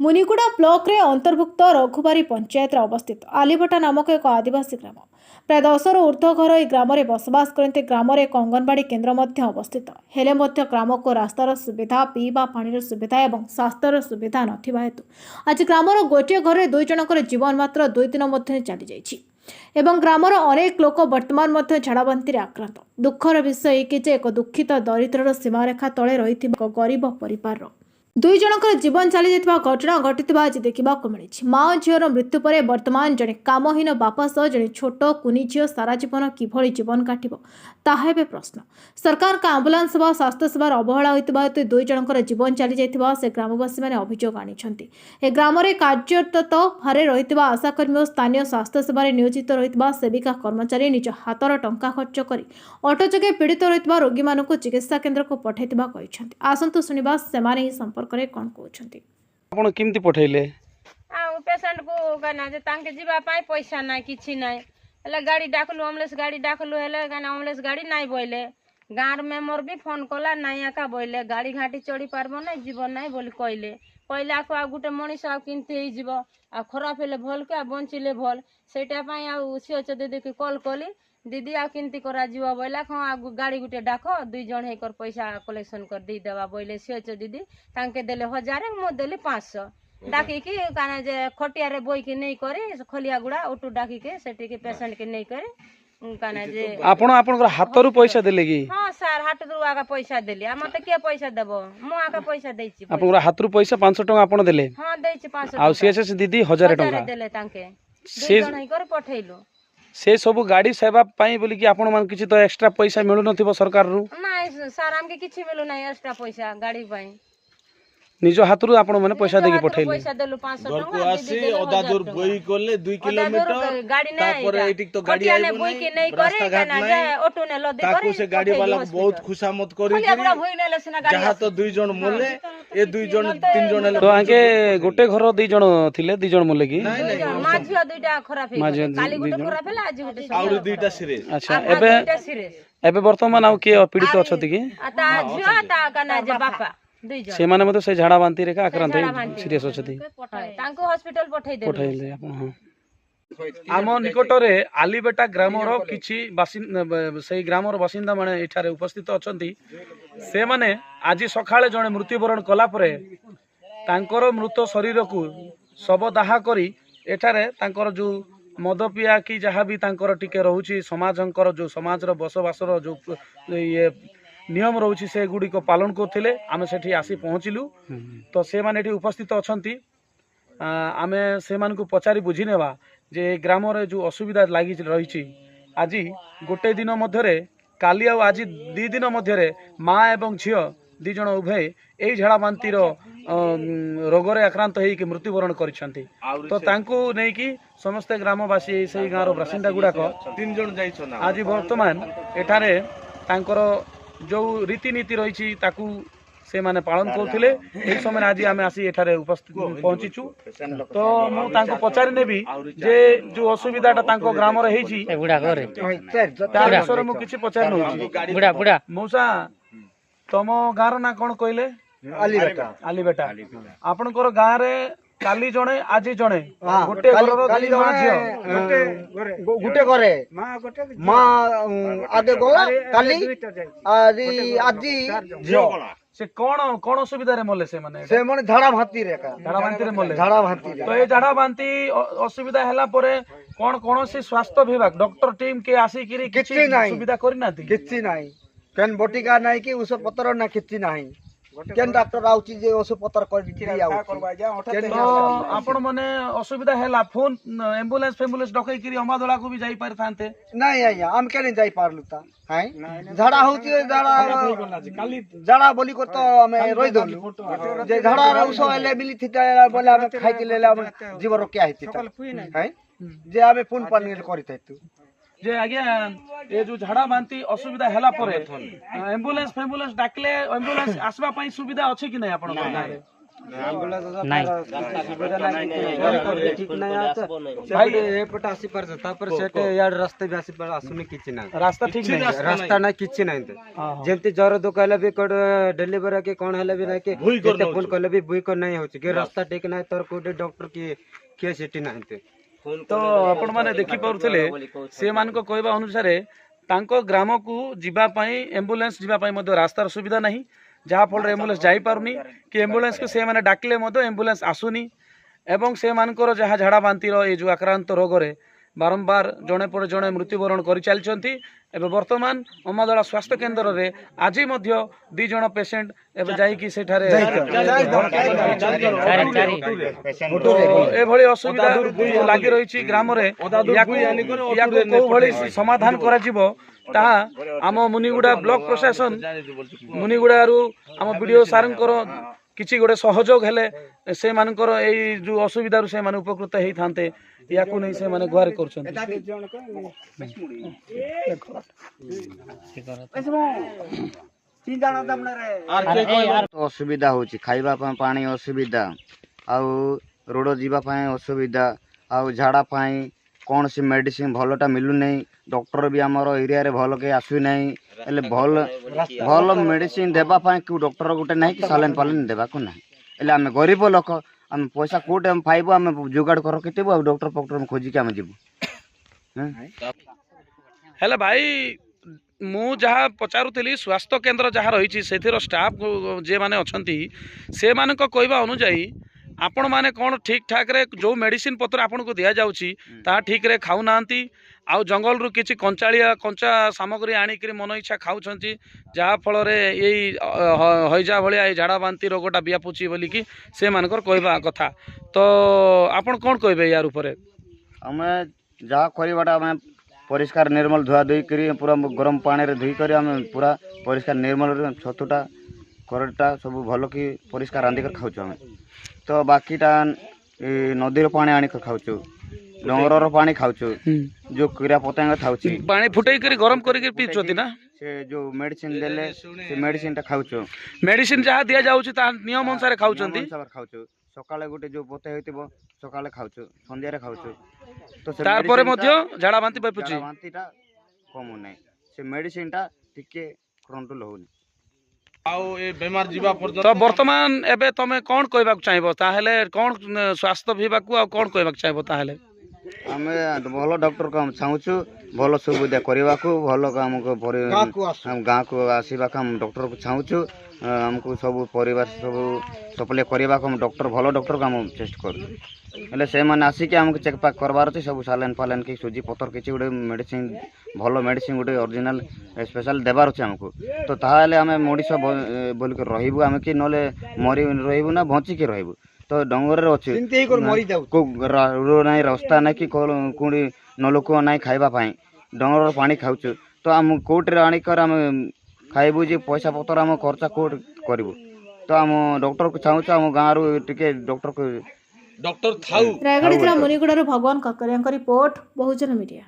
Muniguda block रे अंतर्भुक्त रघुबारी पंचायत अवस्थित आलीभटा नामक एक आदिवासी ग्राम प्राय 10 रु ऊर्ध्व घर यह ग्राम में बसवास करते। ग्राम एक अंगनवाड़ी केन्द्र अवस्थित हेले ग्राम को रास्तार सुविधा पीवा पानी सुविधा और स्वास्थ्यर सुविधा नथिबा हेतु आज ग्रामर गोटे घर दुई जनकर जीवन मात्र 2 दिन मध्य चली जाइछि एवं ग्रामर अनेक लोक वर्तमान झाड़ाबांति आक्रांत। दुखर विषय कि एक दुखित दरिद्र सीमारेखा तले रही गरीब परिवार दुई जनकर जीवन चली जाइथिबा घटना घटिथिबा आज देखा मिली। माँ झीर मृत्यु पर वर्तमान जड़े कामहीन बापा सह जड़े छोट कुनी झील सारा जीवन किभली जीवन काटिब ताहा एबे प्रश्न। सरकार का आंबुलांस सेवा स्वास्थ्य सेवार अवहेला होइतिबा हेतु दुई जनकर जीवन चली जाइथिबा से ग्रामवासी माने अभियोग आनिछन्ति। ए ग्राम रे कार्यरत भारे रहितिबा आशाकर्मी और स्थानीय स्वास्थ्य सेवार नियोजित रहितिबा सेविका कर्मचारी निज हातर टंका खर्च करी ऑटो जगे पीड़ित रहितिबा रोगी मानकु चिकित्सा केन्द्र को पठाइतिबा कहिछन्ति। आसंतु सुनिबा सेमाने ही संपर्क करे कोन कहउछन्ति। आपण केमती पठैले आ पेशेंट को गाना जे तांके जीवा पाई पैसा नाही किछि नाही हले गाड़ी डाकलु एम्बुलेंस गाड़ी डाकलु हले गाना एम्बुलेंस गाड़ी नाही बोइले गांर में मोर भी फोन कला नाही आका बोइले गाड़ी घाटी चढ़ी पारबो नाही जीवन नाही बोली कहले कहला को आ गुटे मनीष आ किनते ही जीव आ खराब हेले भल के आ बंचिले भल सेटा पाई आ सिओच दीदी के कॉल कली दीदी आ किनती करा जीव बोइला ख आ गाड़ी गुटे डाको दुई जण हेकर पैसा कलेक्शन कर दी देवा बोइले सिओच दीदी तांके देले 1000 मो देले 500 डाकी की काना जे खटिया रे बोई के नहीं करे खलिया गुड़ा ऑटो डाकी के सेठी के पेशेंट के नहीं करे काना जे आपण आपण हातरू पैसा देले की। हां सर हातरू आका पैसा देली आ मते के पैसा देबो मो आका पैसा देछि आपण हातरू पैसा 500 टका आपण देले। हां देछि 500 आ सीएसएस दीदी 1000 टका देले तांके से जण कर पठैलो से सब गाड़ी सेवा पाई बोली कि आपण मान किछि तो एक्स्ट्रा पैसा मिलु नथिबो सरकार रु नाही सर हमके किछि मिलु नाही एक्स्ट्रा पैसा गाड़ी पाई निज हातरू आपण माने पैसा देके पठैले पैसा देलु 500 घर टका को आसी ओदा दूर बोई कोले 2 किलोमीटर गाड़ी नहीं तापर एटिक तो गाड़ी ने बोई के नहीं करे काना जे ऑटो ने लदी करे ताकू से गाड़ी वाला को बहुत खुशामत करी हमरा भई ने लेसना गाड़ी जहां तो 2 जण मोले ए 2 जण 3 जण ले तो आके गोटे घर 2 जण थिले 2 जण मोले की माझिया दुईटा खराब हे काली गुटे खराब हेला आज गुटे और 2टा सीरियस। अच्छा एबे वर्तमान आ के पीड़ित अछति की आता झिया ता काना जे बापा से माने मते से झाड़ा बांती रे का आक्रांत सीरियस अछति तांको हॉस्पिटल पठाइले आपण। हां आम निकटरे आलीबेटा ग्रामर किछि सेही ग्रामर बासिंदा माने एठारे उपस्थित अछंती। से माने आज सखाळे जणे मृत्युवरण कला परे तांकर मृत शरीर को शवदाह करी एठारे तांकर जो मद पिया कि जहाँ भी तांकर टिके रहउछि समाजंकर जो समाजर बसवासर जो ये नियम रोची से गुड़ी को पालन करते आम से आसी पहुँचलु तो से माने एठी उपस्थित अछंती। आमे से मान को पचारि बुझी नेबा जे ग्राम रे जो असुविधा लागी रही आज गोटे दिन मध्यरे काली आ आज 2 दिन मध्यरे माँ एवं झियो 2 जण उभय एही झाड़ा बांतिर रोगरे आक्रांत होई कि मृत्युवरण करिसंती। तो तांको नै कि समस्त ग्रामवासी से गाँव बासिंदा गुड़ाक 3 जण जाइछन आज वर्तमान एठारे तांकर जो रीतिनीति रही ताकू से माने पालन करथिले। एही समय आज आमे आसी एठारे उपस्थित पहुंचीचु तो मु तांको पचारि नेबी जे जो असुविधाटा तांको ग्राम रे हेछि बुडा करे तार सर मु किछि पचारि नउछि बुडा बुडा मौसा तम गार ना कोन कहले आलीबेटा आपनकर गां रे काली जणे आज जणे गोटे घरर काली मां झियो गुटे घरे मां आगे गला काली आज झियो से कौन असुविधा रे मले से माने झाड़ा भांति रे मले झाड़ा भांति तो ये झाड़ा भांति असुविधा हैला परे कौन से स्वास्थ्य विभाग डॉक्टर टीम के आसी किरी किछि सुविधा करि नाथि किछि नाही केन बटिका नाही कि उस पतर ना किछि नाही केन डॉक्टर आउची जे ओस पतर कर दिया तो आपण माने असुविधा हैला फोन एम्बुलेंस डकै किरी अमादोला को भी जाई पार थानते नहीं आया हम के नहीं जाई पारलु ता हैं झाड़ा होची झाड़ा बोली को तो हमें रोई दलु जे झाड़ा रउस एले मिली थिता बोले हम खाइ के लेला जीव रोकिया हेती हैं जे हमें फोन पर करि थैतु जे आज्ञा ये जो झाड़ा बांती असुविधा हैला परे एम्बुलेंस डाकले एम्बुलेंस आसबा पई सुविधा अछि कि नै आपण गारे ଏପଟେ ଆସିପାରୁଛ ତାପରେ ସେଠି ଇଆଡେ ରାସ୍ତା ବି ଆସୁନି କିଛି ନାହିଁ ରାସ୍ତା ଠିକ ନାହିଁ ରାସ୍ତା ନାହିଁ କିଛି ନାହିଁ ଯେମିତି ଜର ଦୁଃଖ ହେଲେ ବି କୋଉଠି ଡେଲିଭରି କି କଣ ହେଲେ ବି ନାହିଁ କି ଯେତେ ଫୋନ କଲେ ବି ବୁଇ କରି ନାହିଁ ହଉଛି କି ରାସ୍ତା ଠିକ ନାହିଁ ତୋର କୋଉଠି ଡକ୍ଟର କିଏ ସେଠି ନାହିଁ ତ ଆପଣ ମାନେ ଦେଖିପାରୁଥିଲେ ସେମାନଙ୍କ କହିବା ଅନୁସାରେ ତାଙ୍କ ଗ୍ରାମକୁ ଯିବା ପାଇଁ ଆମ୍ବୁଲାନ୍ସ ଯିବା ପାଇଁ ମଧ୍ୟ ରାସ୍ତାର ସୁବିଧା ନାହିଁ ଯାହାଫଳରେ ଆମ୍ବୁଲାନ୍ସ ଯାଇପାରୁନି କି ଆମ୍ବୁଲାନ୍ସକୁ ସେମାନେ ଡାକିଲେ ମଧ୍ୟ ଆମ୍ବୁଲାନ୍ସ ଆସୁନି ଏବଂ ସେମାନଙ୍କର ଯାହା ଝାଡ଼ା ବାନ୍ତିର ଏ ଯେଉଁ ଆକ୍ରାନ୍ତ ରୋଗରେ ବାରମ୍ବାର ଜଣେ ପରେ ଜଣେ ମୃତ୍ୟୁବରଣ କରିଚାଲିଛନ୍ତି ଏବେ ବର୍ତ୍ତମାନ ଅମାଦଳା ସ୍ୱାସ୍ଥ୍ୟ କେନ୍ଦ୍ରରେ ଆଜି ମଧ୍ୟ 2 ଜଣ ପେସେଣ୍ଟ ଏବେ ଯାଇକି ସେଠାରେ ଏଭଳି ଅସୁବିଧା ଲାଗି ରହିଛି ଗ୍ରାମରେ ୟାକୁ କୋଉଭଳି ସମାଧାନ କରାଯିବ ତାହା ଆମ ମୁନିଗୁଡା ବ୍ଲକ ପ୍ରଶାସନ ମୁନିଗୁଡାରୁ ଆମ ବିଡିଓ ସାର୍ଙ୍କର କିଛି ଗୋଟେ ସହଯୋଗ ହେଲେ ସେମାନଙ୍କର ଏଇ ଯୋଉ ଅସୁବିଧାରୁ ସେମାନେ ଉପକୃତ ହେଇଥାନ୍ତେ ୟାକୁ ନେଇ ସେମାନେ ଗୁହାରି କରୁଛନ୍ତି ଅସୁବିଧା ହଉଛି ଖାଇବା ପାଇଁ ପାଣି ଅସୁବିଧା ଆଉ ରୋଡ଼ ଯିବା ପାଇଁ ଅସୁବିଧା ଆଉ ଝାଡ଼ା ପାଇଁ କୌଣସି ମେଡିସିନ ଭଲଟା ମିଳୁନାହିଁ ଡକ୍ଟର ବି ଆମର ଏରିଆରେ ଭଲ କେହି ଆସୁନାହିଁ ହେଲେ ଭଲ ମେଡିସିନ ଦେବା ପାଇଁ କେଉଁ ଡକ୍ଟର ଗୋଟେ ନାହିଁ କି ସାଲାଇନ୍ ଫାଲାଇନ୍ ଦେବାକୁ ନାହିଁ ହେଲେ ଆମେ ଗରିବ ଲୋକ ଆମେ ପଇସା କୋଉଠି ଆମେ ପାଇବୁ ଆମେ ଯୋଗାଡ଼ କର କେତେବୁ ଆଉ ଡକ୍ଟର ଫକ୍ଟର ଖୋଜିକି ଆମେ ଯିବୁ ହେଲେ ଭାଇ ମୁଁ ଯାହା ପଚାରୁଥିଲି ସ୍ୱାସ୍ଥ୍ୟ କେନ୍ଦ୍ର ଯାହା ରହିଛି ସେଥିର ଷ୍ଟାଫ ଯେଉଁମାନେ ଅଛନ୍ତି ସେମାନଙ୍କ କହିବା ଅନୁଯାୟୀ ଆପଣମାନେ କ'ଣ ଠିକ୍ ଠାକ୍ରେ ଯେଉଁ ମେଡ଼ିସିନ ପତ୍ର ଆପଣଙ୍କୁ ଦିଆଯାଉଛି ତାହା ଠିକ୍ରେ ଖାଉନାହାନ୍ତି ଆଉ ଜଙ୍ଗଲରୁ କିଛି କଞ୍ଚା ସାମଗ୍ରୀ ଆଣିକରି ମନ ଇଚ୍ଛା ଖାଉଛନ୍ତି ଯାହାଫଳରେ ଏଇ ହଇଜା ଭଳିଆ ଏଇ ଝାଡ଼ା ବାନ୍ତି ରୋଗଟା ବ୍ୟାପୁଛି ବୋଲିକି ସେମାନଙ୍କର କହିବା କଥା ତ ଆପଣ କ'ଣ କହିବେ ୟାର ଉପରେ ଆମେ ଯାହା କରିବାଟା ଆମେ ପରିଷ୍କାର ନିର୍ମଳ ଧୁଆ ଧୋଇ କରି ପୁରା ଗରମ ପାଣିରେ ଧୋଇ କରି ଆମେ ପୁରା ପରିଷ୍କାର ନିର୍ମଳ ଛତୁଟା କରଟା ସବୁ ଭଲ କି ପରିଷ୍କାର ରାନ୍ଧିକରି ଖାଉଛୁ ଆମେ ତ ବାକିଟା ନଦୀର ପାଣି ଆଣିକି ଖାଉଛୁ ଡଙ୍ଗରର ପାଣି ଖାଉଛୁ ଯୋଉ କୀରା ପତଙ୍ଗ ଥାଉଛି ପାଣି ଫୁଟେଇକରି ଗରମ କରିକି ପିଉଛନ୍ତି ନା ସେ ଯୋଉ ମେଡିସିନ ଦେଲେ ସେ ମେଡିସିନଟା ଖାଉଛୁ ମେଡ଼ିସିନ ଯାହା ଦିଆଯାଉଛି ତାହା ନିୟମ ଅନୁସାରେ ଖାଉଛନ୍ତି ଖାଉଛୁ ସକାଳେ ଗୋଟେ ଯୋଉ ପୋତେ ହେଇଥିବ ସକାଳେ ଖାଉଛୁ ସନ୍ଧ୍ୟାରେ ଖାଉଛୁ ତ ତାପରେ ମଧ୍ୟ ଝାଡ଼ା ବାନ୍ତି ବ୍ୟାପୁଛି ବାନ୍ତିଟା କମୁ ନାହିଁ ସେ ମେଡିସିନଟା ଟିକେ କଣ୍ଟ୍ରୋଲ ହଉନି ଆଉ ଏ ବେମାର ଯିବା ତ ପର୍ଯ୍ୟନ୍ତ ବର୍ତ୍ତମାନ ଏବେ ତମେ କ'ଣ କହିବାକୁ ଚାହିଁବ ତାହେଲେ କ'ଣ ସ୍ୱାସ୍ଥ୍ୟ ବିଭାଗକୁ ଆଉ କ'ଣ କହିବାକୁ ଚାହିଁବ ତାହେଲେ ଆମେ ଭଲ ଡକ୍ଟରକୁ ଆମେ ଚାହୁଁଛୁ ଭଲ ସୁବିଧା କରିବାକୁ ଭଲ ଆମକୁ ଗାଁକୁ ଆସିବାକୁ ଆମେ ଡକ୍ଟରକୁ ଚାହୁଁଛୁ ଆମକୁ ସବୁ ପରିବାର ସବୁ ସପ୍ଲାଏ କରିବାକୁ ଆମେ ଭଲ ଡକ୍ଟରକୁ ଆମେ ଚେଷ୍ଟା କରୁଛୁ ହେଲେ ସେମାନେ ଆସିକି ଆମକୁ ଚେକ୍ ପାକ୍ କରବାର ଅଛି ସବୁ ସାଲାଇନ୍ ଫାଲାଇନ୍ କି ସୁଜି ପତ୍ର କିଛି ଗୋଟେ ମେଡ଼ିସିନ ଭଲ ମେଡ଼ିସିନ ଗୋଟେ ଅରିଜିନାଲ ସ୍ପେଶାଲ ଦେବାର ଅଛି ଆମକୁ ତ ତାହେଲେ ଆମେ ମଣିଷ ବୋଲିକି ରହିବୁ ଆମେ କି ନହେଲେ ମରି ରହିବୁ ନା ବଞ୍ଚିକି ରହିବୁ ତ ଡଙ୍ଗରରେ ଅଛି ନାହିଁ ରାସ୍ତା ନାହିଁ କି କୋଉଠି ନଲକୂଅ ନାହିଁ ଖାଇବା ପାଇଁ ଡଙ୍ଗରର ପାଣି ଖାଉଛୁ ତ ଆମ କୋଉଠିରେ ଆଣିକରି ଆମେ ଖାଇବୁ ଯେ ପଇସା ପତ୍ର ଆମ ଖର୍ଚ୍ଚ କୋଉଠି କରିବୁ ତ ଆମ ଡକ୍ଟରକୁ ଚାହୁଁଛୁ ଆମ ଗାଁରୁ ଟିକେ ଡକ୍ଟରକୁ ଡକ୍ଟର ଥାଉ ରାୟଗଡ଼ ଜିଲ୍ଲା ମୁନିଗୁଡ଼ାରୁ ଭଗବାନ କକରିଆଙ୍କ ରିପୋର୍ଟ ବହୁଜନ ମିଡ଼ିଆ।